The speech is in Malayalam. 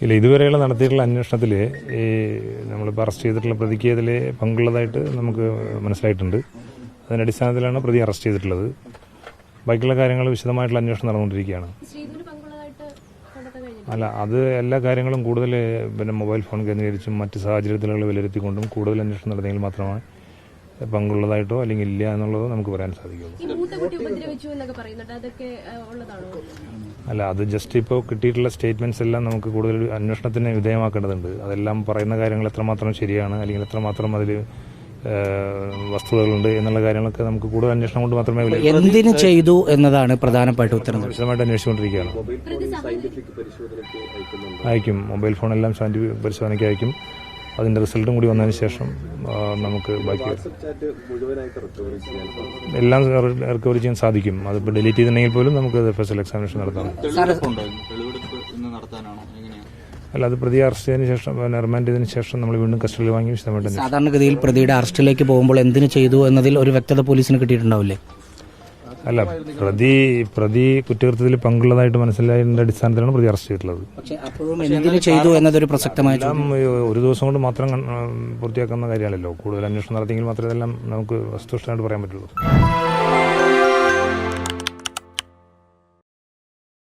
ഇല്ല, ഇതുവരെയുള്ള നടത്തിയിട്ടുള്ള അന്വേഷണത്തിൽ ഈ നമ്മളിപ്പോൾ അറസ്റ്റ് ചെയ്തിട്ടുള്ള പ്രതിക്ക് ഇതിൽ പങ്കുള്ളതായിട്ട് നമുക്ക് മനസ്സിലായിട്ടുണ്ട്. അതിൻ്റെ അടിസ്ഥാനത്തിലാണ് പ്രതി അറസ്റ്റ് ചെയ്തിട്ടുള്ളത്. ബാക്കിയുള്ള കാര്യങ്ങൾ വിശദമായിട്ടുള്ള അന്വേഷണം നടന്നുകൊണ്ടിരിക്കുകയാണ്. അല്ല, അത് എല്ലാ കാര്യങ്ങളും കൂടുതൽ മൊബൈൽ ഫോൺ കേന്ദ്രീകരിച്ചും മറ്റ് സാഹചര്യത്തിലുള്ള വിലയിരുത്തിക്കൊണ്ടും കൂടുതൽ അന്വേഷണം നടത്തിയെങ്കിൽ മാത്രമാണ് പങ്കുള്ളതായിട്ടോ അല്ലെങ്കിൽ ഇല്ല എന്നുള്ളത് നമുക്ക് പറയാൻ സാധിക്കുള്ളൂ. അല്ല, അത് ജസ്റ്റ് ഇപ്പോൾ കിട്ടിയിട്ടുള്ള സ്റ്റേറ്റ്മെന്റ്സ് എല്ലാം നമുക്ക് കൂടുതൽ അന്വേഷണത്തിന് വിധേയമാക്കേണ്ടതുണ്ട്. അതെല്ലാം പറയുന്ന കാര്യങ്ങൾ എത്രമാത്രം ശരിയാണ് അല്ലെങ്കിൽ എത്രമാത്രം അതിൽ വസ്തുതകളുണ്ട് എന്നുള്ള കാര്യങ്ങളൊക്കെ നമുക്ക് കൂടുതൽ അന്വേഷണം കൊണ്ട് മാത്രമേ എന്തിനു ചെയ്തു എന്നതാണ് പ്രധാനപ്പെട്ട ഉത്തരം. വിശദമായിട്ട് അന്വേഷിച്ചുകൊണ്ടിരിക്കുകയാണ്. അയക്കും, മൊബൈൽ ഫോണെല്ലാം സയന്റിഫിക് പരിശോധനയ്ക്ക് അയക്കും. അതിന്റെ റിസൾട്ടും കൂടി വന്നതിന് ശേഷം നമുക്ക് ബാക്കി എല്ലാം റിക്കവറി ചെയ്യാൻ സാധിക്കും. അതിപ്പോൾ ഡിലീറ്റ് ചെയ്തിട്ടുണ്ടെങ്കിൽ പോലും നമുക്ക് സ്പെഷ്യൽ എക്സാമിനേഷൻ നടത്താം. അല്ല, അത് പ്രതി അറസ്റ്റ് ചെയ്തതിനു ശേഷം റിമാൻഡ് ചെയ്തതിനു ശേഷം നമ്മൾ വീണ്ടും കസ്റ്റഡിയിൽ വാങ്ങി വിശദമായിട്ട്. സാധാരണഗതിയിൽ പ്രതിയുടെ അറസ്റ്റിലേക്ക് പോകുമ്പോൾ എന്തിനു ചെയ്തു എന്നതിൽ ഒരു വ്യക്തത പോലീസിന് കിട്ടിയിട്ടുണ്ടാവില്ലേ? അല്ല, പ്രതി കുറ്റകൃത്യത്തിൽ പങ്കുള്ളതായിട്ട് മനസ്സിലായതിന്റെ അടിസ്ഥാനത്തിലാണ് പ്രതി അറസ്റ്റ് ചെയ്തിട്ടുള്ളത്. ചെയ്തു എന്നതൊരു പ്രസക്തമായ ഒരു ദിവസം കൊണ്ട് മാത്രം പൂർത്തിയാക്കുന്ന കാര്യമാണല്ലോ. കൂടുതൽ അന്വേഷണം നടത്തിയെങ്കിൽ മാത്രമേ ഇതെല്ലാം നമുക്ക് വസ്തുനിഷ്ഠമായിട്ട് പറയാൻ പറ്റുള്ളൂ.